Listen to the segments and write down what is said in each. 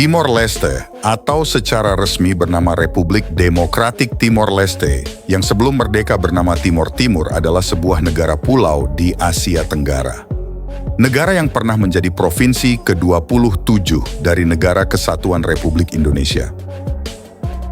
Timor Leste, atau secara resmi bernama Republik Demokratik Timor Leste, yang sebelum merdeka bernama Timor Timur adalah sebuah negara pulau di Asia Tenggara. Negara yang pernah menjadi provinsi ke-27 dari Negara Kesatuan Republik Indonesia.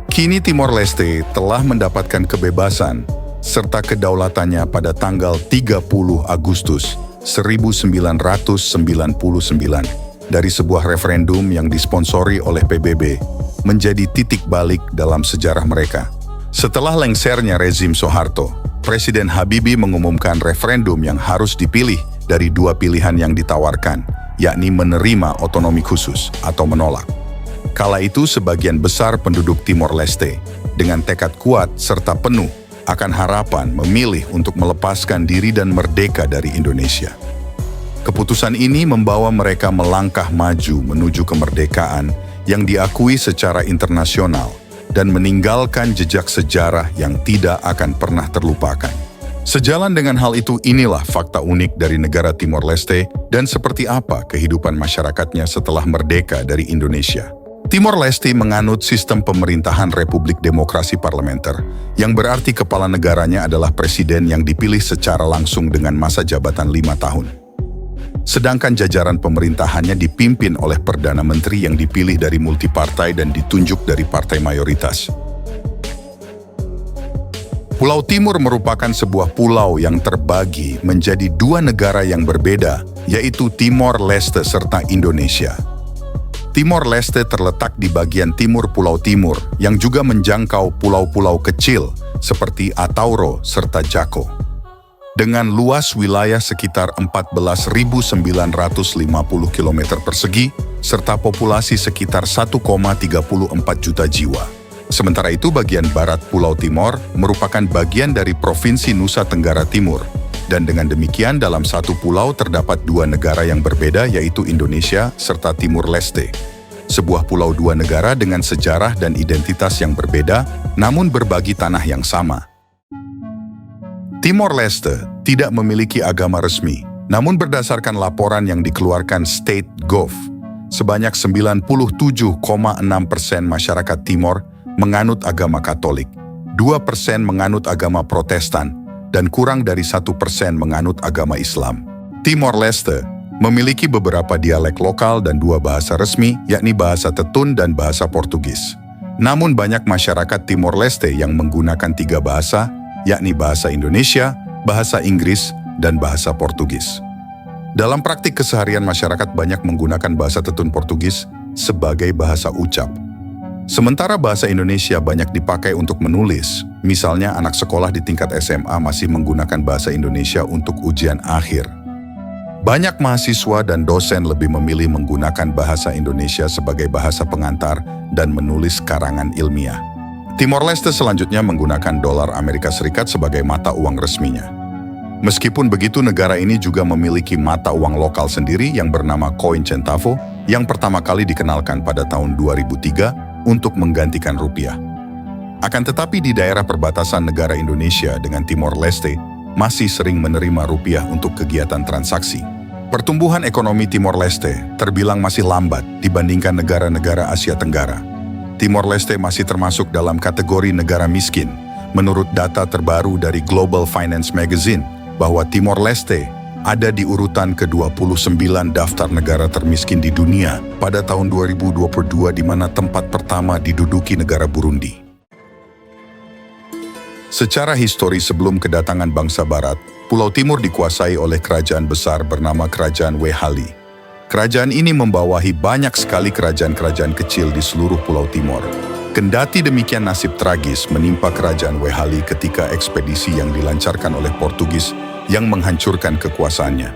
Kini Timor Leste telah mendapatkan kebebasan serta kedaulatannya pada tanggal 30 Agustus 1999 dari sebuah referendum yang disponsori oleh PBB menjadi titik balik dalam sejarah mereka. Setelah lengsernya rezim Soeharto, Presiden Habibie mengumumkan referendum yang harus dipilih dari dua pilihan yang ditawarkan, yakni menerima otonomi khusus atau menolak. Kala itu sebagian besar penduduk Timor Leste dengan tekad kuat serta penuh akan harapan memilih untuk melepaskan diri dan merdeka dari Indonesia. Keputusan ini membawa mereka melangkah maju menuju kemerdekaan yang diakui secara internasional dan meninggalkan jejak sejarah yang tidak akan pernah terlupakan. Sejalan dengan hal itu, inilah fakta unik dari negara Timor Leste dan seperti apa kehidupan masyarakatnya setelah merdeka dari Indonesia. Timor Leste menganut sistem pemerintahan Republik Demokrasi Parlementer, yang berarti kepala negaranya adalah presiden yang dipilih secara langsung dengan masa jabatan 5 tahun. Sedangkan jajaran pemerintahannya dipimpin oleh Perdana Menteri yang dipilih dari multipartai dan ditunjuk dari partai mayoritas. Pulau Timur merupakan sebuah pulau yang terbagi menjadi dua negara yang berbeda, yaitu Timor Leste serta Indonesia. Timor Leste terletak di bagian timur Pulau Timur yang juga menjangkau pulau-pulau kecil seperti Atauro serta Jako. Dengan luas wilayah sekitar 14.950 km persegi serta populasi sekitar 1,34 juta jiwa. Sementara itu bagian barat Pulau Timor merupakan bagian dari Provinsi Nusa Tenggara Timur. Dan dengan demikian dalam satu pulau terdapat dua negara yang berbeda, yaitu Indonesia serta Timur Leste. Sebuah pulau dua negara dengan sejarah dan identitas yang berbeda, namun berbagi tanah yang sama. Timor Leste tidak memiliki agama resmi, namun berdasarkan laporan yang dikeluarkan StateGov, sebanyak 97,6% masyarakat Timor menganut agama Katolik, 2% menganut agama Protestan, dan kurang dari 1% menganut agama Islam. Timor Leste memiliki beberapa dialek lokal dan dua bahasa resmi, yakni bahasa Tetun dan bahasa Portugis. Namun banyak masyarakat Timor Leste yang menggunakan tiga bahasa, yakni bahasa Indonesia, bahasa Inggris, dan bahasa Portugis. Dalam praktik keseharian masyarakat banyak menggunakan bahasa Tetun Portugis sebagai bahasa ucap. Sementara bahasa Indonesia banyak dipakai untuk menulis, misalnya anak sekolah di tingkat SMA masih menggunakan bahasa Indonesia untuk ujian akhir. Banyak mahasiswa dan dosen lebih memilih menggunakan bahasa Indonesia sebagai bahasa pengantar dan menulis karangan ilmiah. Timor Leste selanjutnya menggunakan dolar Amerika Serikat sebagai mata uang resminya. Meskipun begitu, negara ini juga memiliki mata uang lokal sendiri yang bernama koin centavo yang pertama kali dikenalkan pada tahun 2003 untuk menggantikan rupiah. Akan tetapi di daerah perbatasan negara Indonesia dengan Timor Leste masih sering menerima rupiah untuk kegiatan transaksi. Pertumbuhan ekonomi Timor Leste terbilang masih lambat dibandingkan negara-negara Asia Tenggara. Timor Leste masih termasuk dalam kategori negara miskin. Menurut data terbaru dari Global Finance Magazine, bahwa Timor Leste ada di urutan ke-29 daftar negara termiskin di dunia pada tahun 2022, di mana tempat pertama diduduki negara Burundi. Secara histori sebelum kedatangan bangsa Barat, Pulau Timur dikuasai oleh kerajaan besar bernama Kerajaan Wehali. Kerajaan ini membawahi banyak sekali kerajaan-kerajaan kecil di seluruh Pulau Timor. Kendati demikian, nasib tragis menimpa Kerajaan Wehali ketika ekspedisi yang dilancarkan oleh Portugis yang menghancurkan kekuasaannya.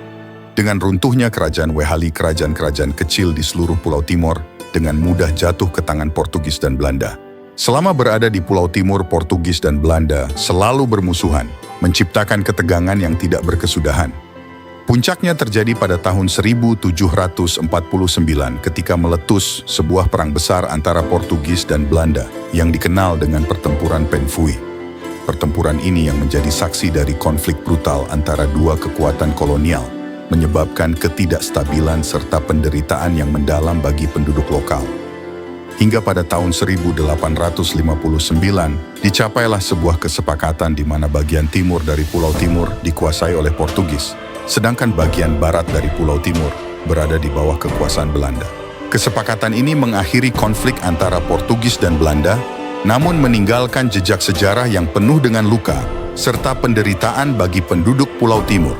Dengan runtuhnya Kerajaan Wehali, kerajaan-kerajaan kecil di seluruh Pulau Timor dengan mudah jatuh ke tangan Portugis dan Belanda. Selama berada di Pulau Timur, Portugis dan Belanda selalu bermusuhan, menciptakan ketegangan yang tidak berkesudahan. Puncaknya terjadi pada tahun 1749 ketika meletus sebuah perang besar antara Portugis dan Belanda yang dikenal dengan Pertempuran Penfui. Pertempuran ini yang menjadi saksi dari konflik brutal antara dua kekuatan kolonial, menyebabkan ketidakstabilan serta penderitaan yang mendalam bagi penduduk lokal. hingga pada tahun 1859 dicapailah sebuah kesepakatan di mana bagian timur dari Pulau Timur dikuasai oleh Portugis, sedangkan bagian barat dari Pulau Timur berada di bawah kekuasaan Belanda. Kesepakatan ini mengakhiri konflik antara Portugis dan Belanda, namun meninggalkan jejak sejarah yang penuh dengan luka serta penderitaan bagi penduduk Pulau Timur.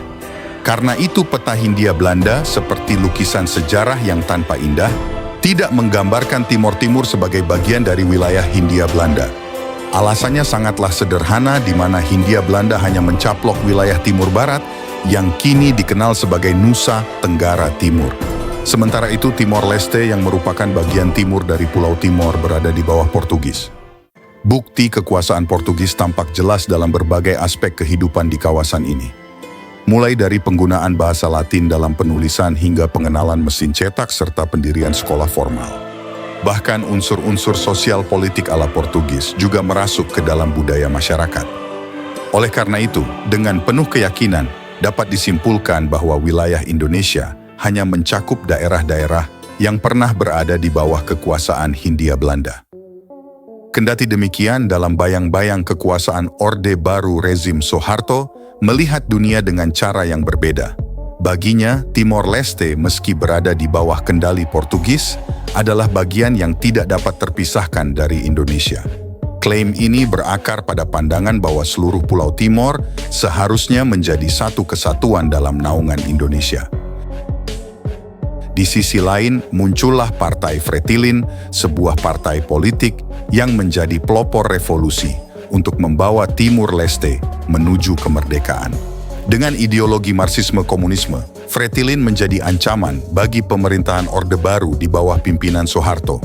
Karena itu peta Hindia Belanda seperti lukisan sejarah yang tanpa indah, tidak menggambarkan Timor Timur sebagai bagian dari wilayah Hindia Belanda. Alasannya sangatlah sederhana, di mana Hindia Belanda hanya mencaplok wilayah Timur Barat yang kini dikenal sebagai Nusa Tenggara Timur. Sementara itu Timor Leste yang merupakan bagian timur dari Pulau Timor berada di bawah Portugis. Bukti kekuasaan Portugis tampak jelas dalam berbagai aspek kehidupan di kawasan ini. Mulai dari penggunaan bahasa Latin dalam penulisan hingga pengenalan mesin cetak serta pendirian sekolah formal. Bahkan unsur-unsur sosial politik ala Portugis juga merasuk ke dalam budaya masyarakat. Oleh karena itu, dengan penuh keyakinan dapat disimpulkan bahwa wilayah Indonesia hanya mencakup daerah-daerah yang pernah berada di bawah kekuasaan Hindia Belanda. Kendati demikian, dalam bayang-bayang kekuasaan Orde Baru rezim Soeharto, melihat dunia dengan cara yang berbeda. Baginya, Timor Leste meski berada di bawah kendali Portugis, adalah bagian yang tidak dapat terpisahkan dari Indonesia. Klaim ini berakar pada pandangan bahwa seluruh Pulau Timor seharusnya menjadi satu kesatuan dalam naungan Indonesia. Di sisi lain, muncullah Partai Fretilin, sebuah partai politik yang menjadi pelopor revolusi untuk membawa Timur Leste menuju kemerdekaan. Dengan ideologi Marxisme-Komunisme, Fretilin menjadi ancaman bagi pemerintahan Orde Baru di bawah pimpinan Soeharto.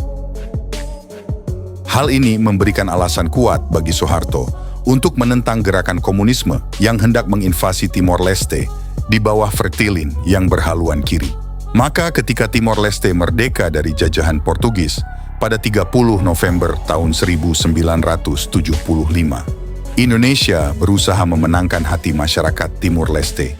Hal ini memberikan alasan kuat bagi Soeharto untuk menentang gerakan komunisme yang hendak menginvasi Timor Leste di bawah Fretilin yang berhaluan kiri. Maka ketika Timor Leste merdeka dari jajahan Portugis pada 30 November tahun 1975, Indonesia berusaha memenangkan hati masyarakat Timor Leste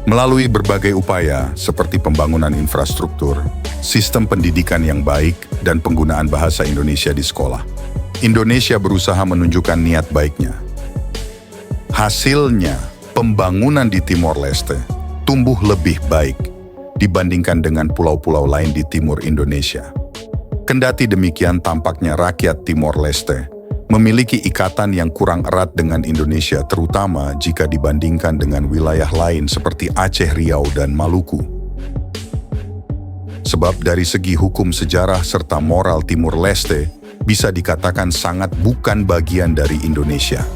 melalui berbagai upaya seperti pembangunan infrastruktur, sistem pendidikan yang baik, dan penggunaan bahasa Indonesia di sekolah. Indonesia berusaha menunjukkan niat baiknya. Hasilnya, pembangunan di Timor Leste tumbuh lebih baik dibandingkan dengan pulau-pulau lain di timur Indonesia. Kendati demikian, tampaknya rakyat Timor Leste memiliki ikatan yang kurang erat dengan Indonesia, terutama jika dibandingkan dengan wilayah lain seperti Aceh, Riau, dan Maluku. Sebab dari segi hukum sejarah serta moral, Timor Leste bisa dikatakan sangat bukan bagian dari Indonesia.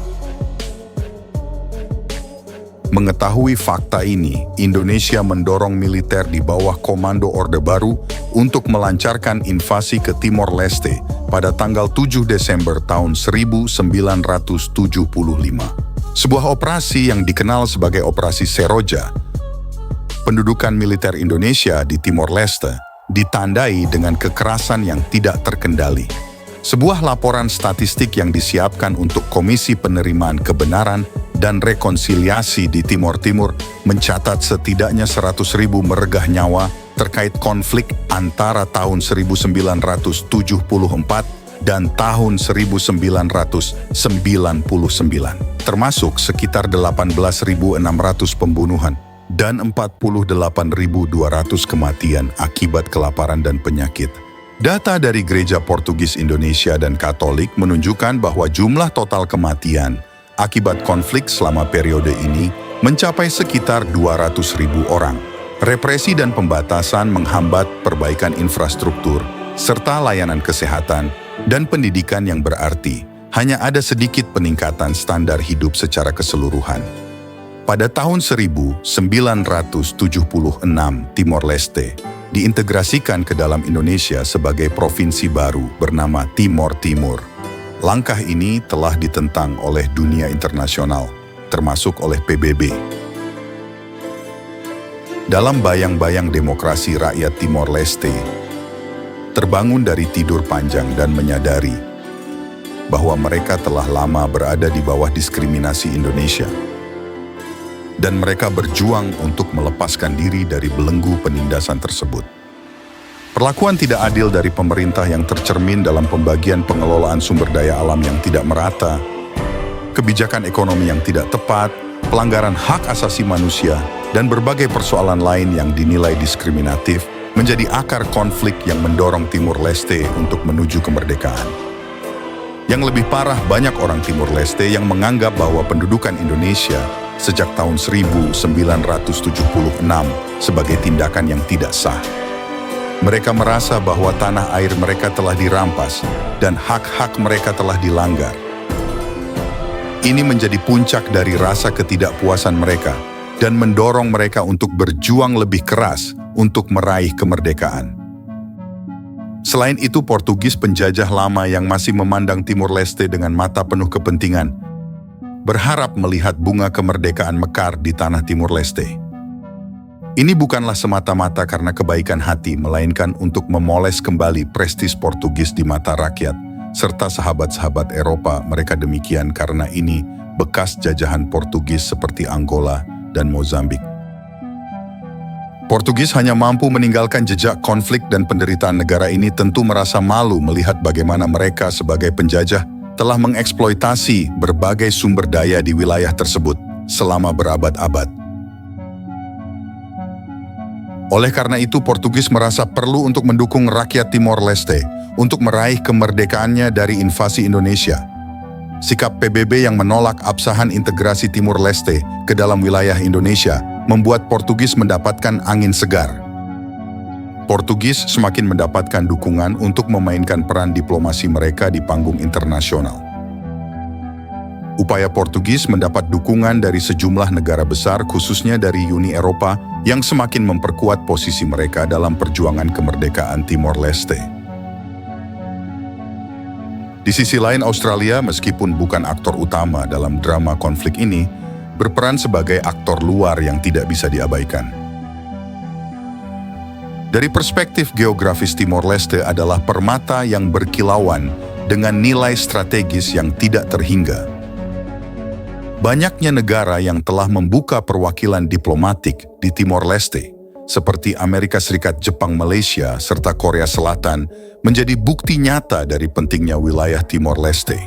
Mengetahui fakta ini, Indonesia mendorong militer di bawah komando Orde Baru untuk melancarkan invasi ke Timor Leste pada tanggal 7 Desember tahun 1975. Sebuah operasi yang dikenal sebagai Operasi Seroja. Pendudukan militer Indonesia di Timor Leste ditandai dengan kekerasan yang tidak terkendali. Sebuah laporan statistik yang disiapkan untuk Komisi Penerimaan Kebenaran dan Rekonsiliasi di Timor Timur mencatat setidaknya 100.000 meregah nyawa terkait konflik antara tahun 1974 dan tahun 1999, termasuk sekitar 18.600 pembunuhan dan 48.200 kematian akibat kelaparan dan penyakit. Data dari Gereja Portugis Indonesia dan Katolik menunjukkan bahwa jumlah total kematian akibat konflik selama periode ini mencapai sekitar 200.000 orang. Represi dan pembatasan menghambat perbaikan infrastruktur, serta layanan kesehatan dan pendidikan yang berarti hanya ada sedikit peningkatan standar hidup secara keseluruhan. Pada tahun 1976, Timor Leste diintegrasikan ke dalam Indonesia sebagai provinsi baru bernama Timor Timur. Langkah ini telah ditentang oleh dunia internasional, termasuk oleh PBB. Dalam bayang-bayang demokrasi rakyat Timor Leste, terbangun dari tidur panjang dan menyadari bahwa mereka telah lama berada di bawah diskriminasi Indonesia. Dan mereka berjuang untuk melepaskan diri dari belenggu penindasan tersebut. Perlakuan tidak adil dari pemerintah yang tercermin dalam pembagian pengelolaan sumber daya alam yang tidak merata, kebijakan ekonomi yang tidak tepat, pelanggaran hak asasi manusia, dan berbagai persoalan lain yang dinilai diskriminatif menjadi akar konflik yang mendorong Timur Leste untuk menuju kemerdekaan. Yang lebih parah, banyak orang Timur Leste yang menganggap bahwa pendudukan Indonesia sejak tahun 1976 sebagai tindakan yang tidak sah. Mereka merasa bahwa tanah air mereka telah dirampas dan hak-hak mereka telah dilanggar. Ini menjadi puncak dari rasa ketidakpuasan mereka dan mendorong mereka untuk berjuang lebih keras untuk meraih kemerdekaan. Selain itu, Portugis penjajah lama yang masih memandang Timur Leste dengan mata penuh kepentingan berharap melihat bunga kemerdekaan mekar di tanah Timur Leste. Ini bukanlah semata-mata karena kebaikan hati, melainkan untuk memoles kembali prestis Portugis di mata rakyat, serta sahabat-sahabat Eropa. Mereka demikian karena ini bekas jajahan Portugis seperti Angola dan Mozambik. Portugis hanya mampu meninggalkan jejak konflik dan penderitaan negara ini, tentu merasa malu melihat bagaimana mereka sebagai penjajah telah mengeksploitasi berbagai sumber daya di wilayah tersebut selama berabad-abad. Oleh karena itu, Portugis merasa perlu untuk mendukung rakyat Timor Leste untuk meraih kemerdekaannya dari invasi Indonesia. Sikap PBB yang menolak absahan integrasi Timor Leste ke dalam wilayah Indonesia membuat Portugis mendapatkan angin segar. Portugis semakin mendapatkan dukungan untuk memainkan peran diplomasi mereka di panggung internasional. Upaya Portugis mendapat dukungan dari sejumlah negara besar, khususnya dari Uni Eropa, yang semakin memperkuat posisi mereka dalam perjuangan kemerdekaan Timor Leste. Di sisi lain, Australia, meskipun bukan aktor utama dalam drama konflik ini, berperan sebagai aktor luar yang tidak bisa diabaikan. Dari perspektif geografis, Timor Leste adalah permata yang berkilauan dengan nilai strategis yang tidak terhingga. Banyaknya negara yang telah membuka perwakilan diplomatik di Timor Leste, seperti Amerika Serikat, Jepang, Malaysia, serta Korea Selatan, menjadi bukti nyata dari pentingnya wilayah Timor Leste.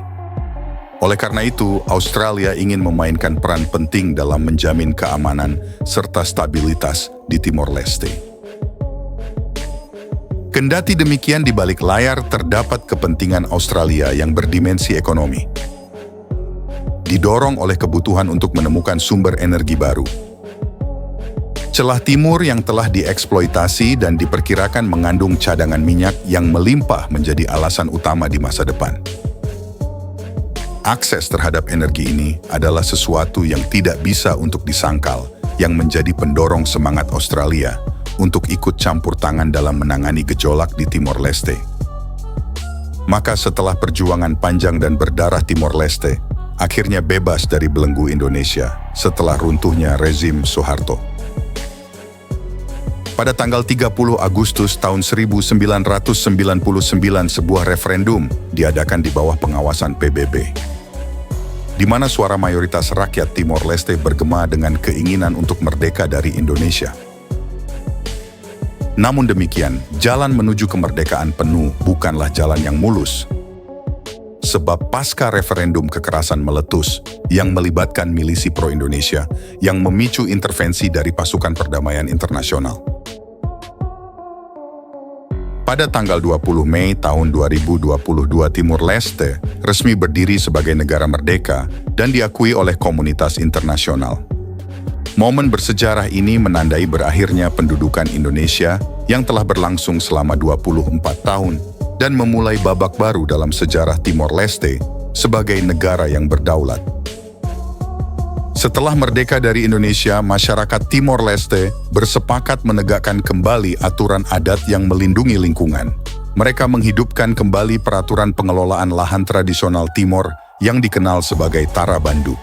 Oleh karena itu, Australia ingin memainkan peran penting dalam menjamin keamanan serta stabilitas di Timor Leste. Kendati demikian, di balik layar terdapat kepentingan Australia yang berdimensi ekonomi, didorong oleh kebutuhan untuk menemukan sumber energi baru. Celah timur yang telah dieksploitasi dan diperkirakan mengandung cadangan minyak yang melimpah menjadi alasan utama di masa depan. Akses terhadap energi ini adalah sesuatu yang tidak bisa untuk disangkal, yang menjadi pendorong semangat Australia untuk ikut campur tangan dalam menangani gejolak di Timor Leste. Maka setelah perjuangan panjang dan berdarah, Timor Leste akhirnya bebas dari belenggu Indonesia setelah runtuhnya rezim Soeharto. Pada tanggal 30 Agustus tahun 1999, sebuah referendum diadakan di bawah pengawasan PBB, di mana suara mayoritas rakyat Timor Leste bergema dengan keinginan untuk merdeka dari Indonesia. Namun demikian, jalan menuju kemerdekaan penuh bukanlah jalan yang mulus. Sebab pasca referendum kekerasan meletus yang melibatkan milisi pro-Indonesia yang memicu intervensi dari pasukan perdamaian internasional. Pada tanggal 20 Mei tahun 2022, Timor Leste resmi berdiri sebagai negara merdeka dan diakui oleh komunitas internasional. Momen bersejarah ini menandai berakhirnya pendudukan Indonesia yang telah berlangsung selama 24 tahun dan memulai babak baru dalam sejarah Timor Leste sebagai negara yang berdaulat. Setelah merdeka dari Indonesia, masyarakat Timor Leste bersepakat menegakkan kembali aturan adat yang melindungi lingkungan. Mereka menghidupkan kembali peraturan pengelolaan lahan tradisional Timor yang dikenal sebagai Tarabandu.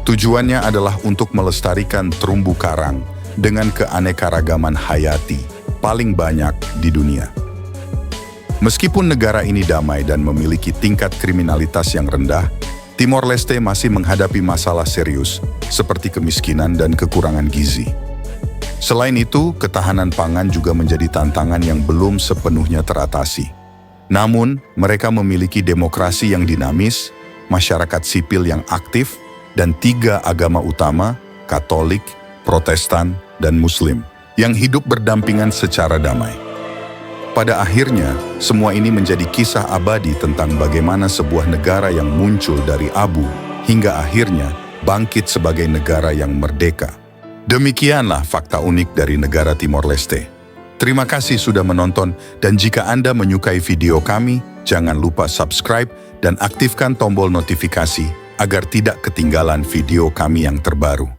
Tujuannya adalah untuk melestarikan terumbu karang dengan keanekaragaman hayati paling banyak di dunia. Meskipun negara ini damai dan memiliki tingkat kriminalitas yang rendah, Timor Leste masih menghadapi masalah serius seperti kemiskinan dan kekurangan gizi. Selain itu, ketahanan pangan juga menjadi tantangan yang belum sepenuhnya teratasi. Namun, mereka memiliki demokrasi yang dinamis, masyarakat sipil yang aktif, dan 3 agama utama, Katolik, Protestan, dan Muslim, yang hidup berdampingan secara damai. Pada akhirnya, semua ini menjadi kisah abadi tentang bagaimana sebuah negara yang muncul dari abu hingga akhirnya bangkit sebagai negara yang merdeka. Demikianlah fakta unik dari negara Timor Leste. Terima kasih sudah menonton, dan jika Anda menyukai video kami, jangan lupa subscribe dan aktifkan tombol notifikasi agar tidak ketinggalan video kami yang terbaru.